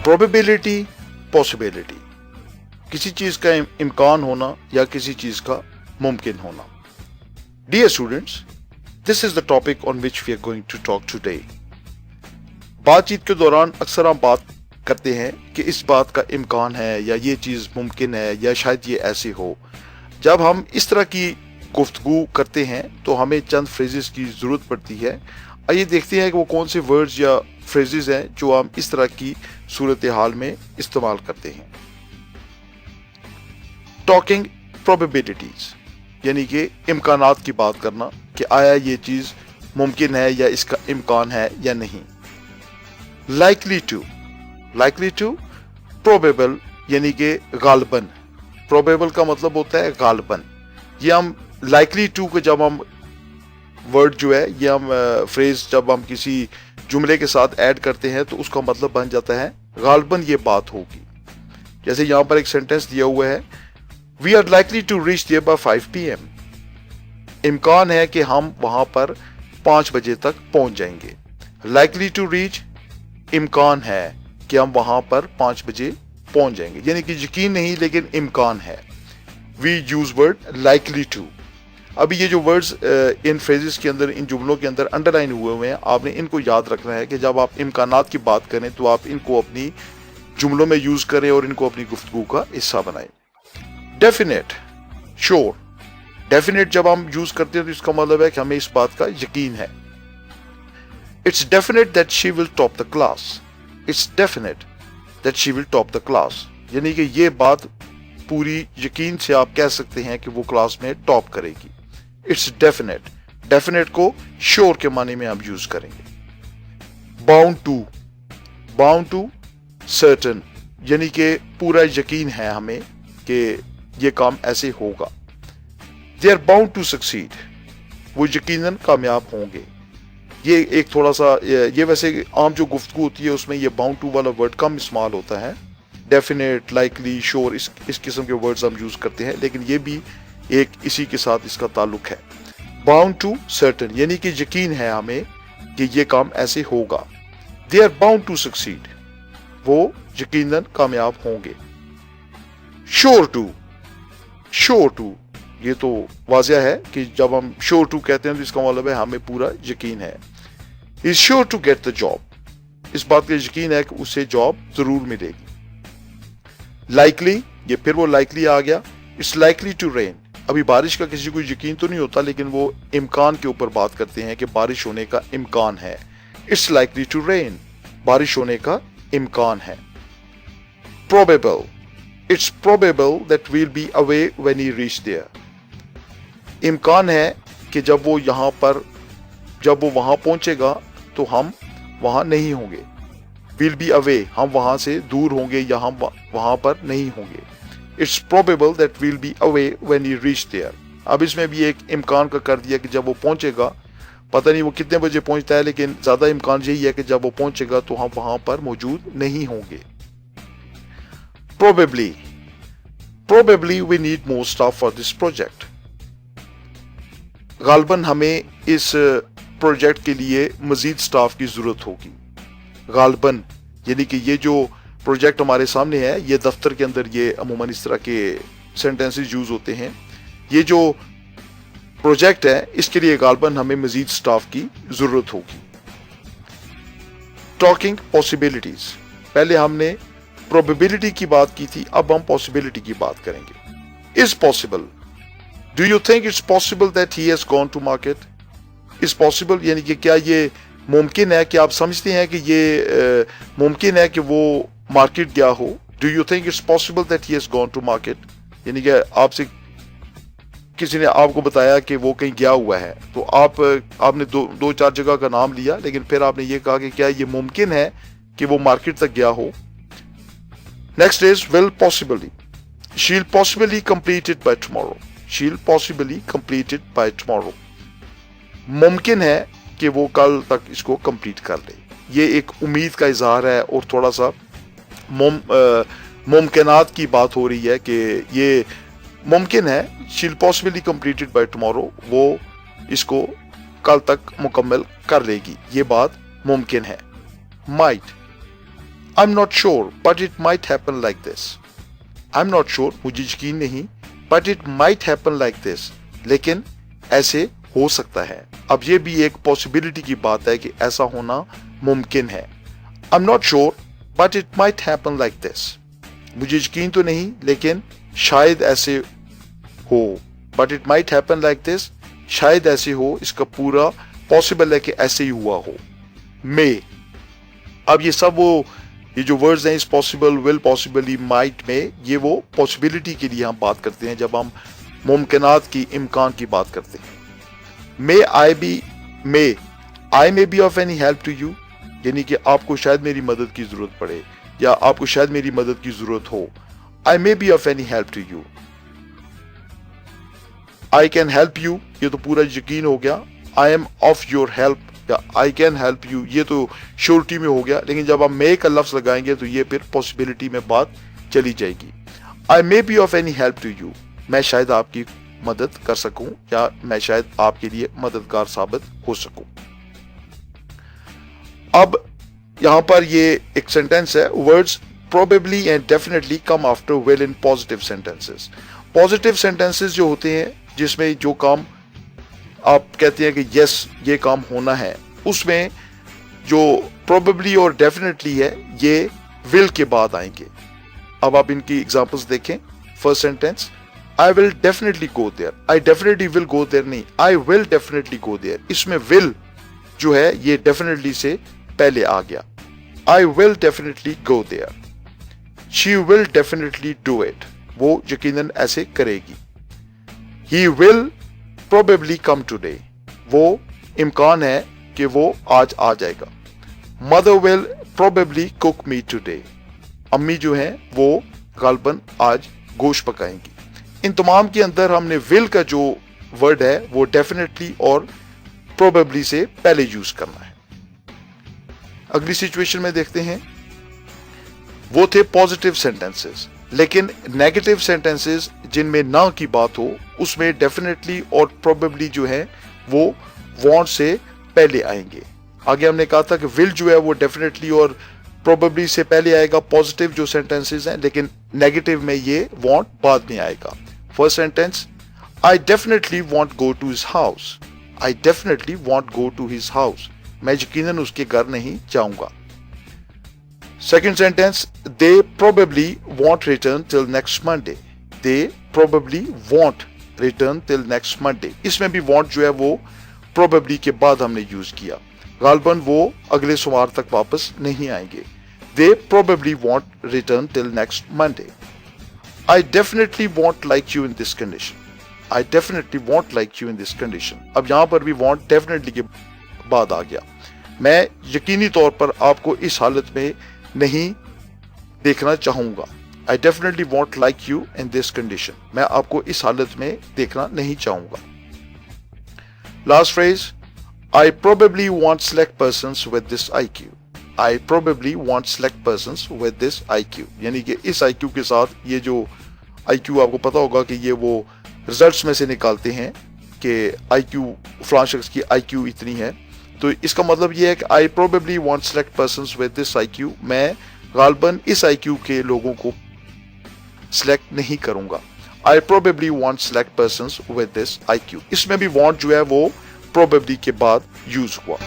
probability, possibility, किसी चीज का इम्कान होना या किसी चीज का मुमकिन होना. Dear students, this is the topic on which we are going to talk today. बातचीत के दौरान अक्सर हम बात करते हैं कि इस बात का इम्कान है या ये चीज मुमकिन है या शायद ये ऐसे हो. जब हम इस तरह की गुफ्तगू करते हैं तो हमें चंद फ्रेजेस की जरूरत पड़ती है. आइए देखते हैं कि वो कौन से वर्ड्स या फ्रेजेस हैं जो हम इस तरह की सूरत हाल में इस्तेमाल करते हैं. टॉकिंग प्रोबेबिलिटीज, यानी कि इम्कानात की बात करना कि आया ये चीज मुमकिन है या इसका इम्कान है या नहीं. लाइकली टू, प्रोबेबल यानी कि गालबन. प्रोबेबल का मतलब होता है गालबन. ये हम लाइकली टू के जब हम वर्ड जो है ये हम फ्रेज जब हम किसी जुमले के साथ ऐड करते हैं तो उसका मतलब बन जाता है गालबन ये बात होगी. जैसे यहां पर एक सेंटेंस दिया हुआ है, we are likely to reach there by 5 PM. इम्कान है कि हम वहां पर 5 बजे तक पहुंच जाएंगे. लाइकली टू रीच, इम्कान है कि हम वहां पर 5 बजे पहुंच जाएंगे, यानी कि यकीन नहीं लेकिन इम्कान है. We use word likely to. अभी ये जो वर्ड्स इन फ्रेजेस के अंदर, इन जुमलों के अंदर अंडरलाइन हुए हैं, आपने इनको याद रखना है कि जब आप इम्कानात की बात करें तो आप इनको अपनी जुमलों में यूज करें और इनको अपनी गुफ्तगू का हिस्सा बनाएं. Definite, sure. डेफिनेट जब हम यूज करते हैं तो इसका मतलब है कि हमें इस बात का यकीन है. It's definite that she will top the class. It's definite that she will top the class, यानी कि ये बात पूरी यकीन से आप कह सकते हैं कि वो क्लास में टॉप करेगी. It's definite. डेफिनेट को श्योर के माने में हम यूज करेंगे. बाउंड टू, सर्टेन, यानी कि पूरा यकीन है हमें कि ये काम ऐसे होगा. They are bound to succeed, वो यकीनन कामयाब होंगे. ये एक थोड़ा सा ये वैसे आम जो गुफ्तगू होती है उसमें ये बाउंड टू वाला वर्ड कम इस्तेमाल होता है. डेफिनेट, लाइकली, श्योर, इस किस्म के वर्ड्स हम यूज करते हैं, लेकिन ये भी एक इसी के साथ इसका ताल्लुक है. बाउंड टू सर्टेन, यानी कि यकीन है हमें कि ये काम ऐसे होगा. They are bound to succeed, वो यकीनन कामयाब होंगे. श्योर टू, ये तो वाज़िया है कि जब हम श्योर टू कहते हैं तो इसका मतलब है हमें पूरा यकीन है. Is sure to get the job, इस बात का यकीन है कि उसे जॉब जरूर मिलेगी. लाइकली, ये फिर वो लाइकली आ गया. इट्स लाइकली टू रेन, अभी बारिश का किसी को यकीन तो नहीं होता लेकिन वो इम्कान के ऊपर बात करते हैं कि बारिश होने का इम्कान है. इट्स लाइकली टू रेन, बारिश होने का इम्कान है. Probable, it's probable that will be away when he reach there. इम्कान है कि जब वो वहां पहुंचेगा तो हम वहां नहीं होंगे. विल बी अवे, हम वहां से दूर होंगे या हम वहां पर नहीं होंगे. It's probable that will be away when he reach there. अब इसमें भी एक इम्कान का कर दिया कि जब वो पहुंचेगा, पता नहीं वो कितने बजे पहुंचता है, लेकिन ज्यादा इम्कान यही है कि जब वो पहुंचेगा तो हम वहां पर मौजूद नहीं होंगे. Probably we need more staff for this project. गालबन हमें इस प्रोजेक्ट के लिए मजीद स्टाफ की जरूरत होगी. गालबन यानी कि ये जो प्रोजेक्ट हमारे सामने है, ये दफ्तर के अंदर ये अमूमन इस तरह के सेंटेंसेस यूज होते हैं. ये जो प्रोजेक्ट है इसके लिए गालबन हमें मजीद स्टाफ की जरूरत होगी. टॉकिंग पॉसिबिलिटीज, पहले हमने प्रोबेबिलिटी की बात की थी, अब हम पॉसिबिलिटी की बात करेंगे. Is possible, do you think it's possible that he has gone to market. Is possible यानी कि क्या ये मुमकिन है कि आप समझते हैं कि ये मुमकिन है कि वो मार्केट गया हो. Do you think it's possible that he has gone to market, यानी कि आपसे किसी ने आपको बताया कि वो कहीं गया हुआ है तो आपने दो चार जगह का नाम लिया, लेकिन फिर आपने ये कहा कि क्या ये मुमकिन है कि वो मार्केट तक गया हो. Next is will possibly, she'll possibly complete it by tomorrow. She'll possibly complete it by tomorrow, मुमकिन है कि वो कल तक इसको कंप्लीट कर ले. ये एक उम्मीद का इजहार है और थोड़ा सा मुमकिनात की बात हो रही है कि ये मुमकिन है. शील पॉसिबली कंप्लीटेड बाय टुमारो, वो इसको कल तक मुकम्मल कर लेगी, ये बात मुमकिन है. Might, I'm not sure, but it might happen like this. I'm not sure, मुझे यकीन नहीं, but it might happen like this. लेकिन ऐसे हो सकता है. अब ये भी एक पॉसिबिलिटी की बात है कि ऐसा होना मुमकिन है. I'm not sure, but it might happen like this. मुझे यकीन तो नहीं, लेकिन शायद ऐसे हो. But it might happen like this. शायद ऐसे हो, इसका पूरा पॉसिबल है कि ऐसे ही हुआ हो. May. अब ये सब ये जो वर्ड्स हैं, इस पॉसिबल, विल, पॉसिबली, माइट में, ये वो पॉसिबिलिटी के लिए हम बात करते हैं जब हम मुमकिनात की, इम्कान की बात करते हैं. May I may be of any help to you, यानी कि आपको शायद मेरी मदद की जरूरत पड़े या आपको शायद मेरी मदद की जरूरत हो. I may be of any help to you. I can help you, ये तो पूरा यकीन हो गया. I am of your help या आई कैन हेल्प यू, ये तो श्योरिटी में हो गया. लेकिन जब हम मे का लफ्ज लगाएंगे तो ये फिर पॉसिबिलिटी में बात चली जाएगी. I may be of any help to you, मैं शायद आपकी मदद कर सकूं या मैं शायद आपके लिए मददगार साबित हो सकूं. अब यहां पर ये एक सेंटेंस है. Words probably and definitely come after will in positive sentences. Positive sentences जो होते हैं, जिसमें जो काम आप कहते हैं कि यस ये काम होना है, उसमें जो probably और definitely है, ये will के बाद आएंगे. अब आप इनकी एग्जांपल्स देखें. First sentence, I will definitely go there. I definitely will go there नहीं, I will definitely go there. इसमें will जो है ये definitely से पहले आ गया. I will definitely go there. She will definitely do it. वो यकीनन ऐसे करेगी. He will probably come today. वो इम्कान है कि वो आज आ जाएगा. Mother will probably cook me today. अम्मी जो है वो गालबन आज गोश्त पकाएंगी. इन तमाम के अंदर हमने will का जो वर्ड है वो definitely और probably से पहले यूज करना है. अगली सिचुएशन में देखते हैं. वो थे पॉजिटिव सेंटेंसेस, लेकिन नेगेटिव सेंटेंसेस जिनमें ना की बात हो, उसमें डेफिनेटली और प्रोबेबली जो है वो वांट से पहले आएंगे. आगे हमने कहा था कि विल जो है वो डेफिनेटली और प्रोबेबली से पहले आएगा, पॉजिटिव जो सेंटेंसेस हैं, लेकिन नेगेटिव में ये वांट बाद में आएगा. First sentence, I definitely want go to his house. I definitely want go to his house, मैं यकीनन उसके घर नहीं जाऊंगा. Second sentence, they probably won't return till next Monday. They probably won't return till next Monday. इसमें भी want जो है वो probably के बाद हमने यूज किया. गालबन वो अगले सोमवार तक वापस नहीं आएंगे. They probably won't return till next Monday. I definitely won't like you in this condition. I definitely won't like you in this condition. अब यहाँ पर भी want definitely के बाद आ गया. मैं यकीनी तौर पर आपको इस हालत में नहीं देखना चाहूंगा. I definitely won't like you in this condition. मैं आपको इस हालत में देखना नहीं चाहूंगा. Last phrase, I probably won't select persons with this IQ. I probably won't select persons with this IQ. यानी कि इस IQ के साथ, ये जो IQ आपको पता होगा कि ये वो रिजल्ट्स में से निकालते हैं कि IQ फलां शख्स की IQ इतनी है, तो इसका मतलब ये है कि I probably won't select persons with this IQ. मैं गालबन इस IQ के लोगों को सिलेक्ट नहीं करूंगा. I probably won't select persons with this IQ. इसमें भी want जो है वो probably के बाद यूज हुआ.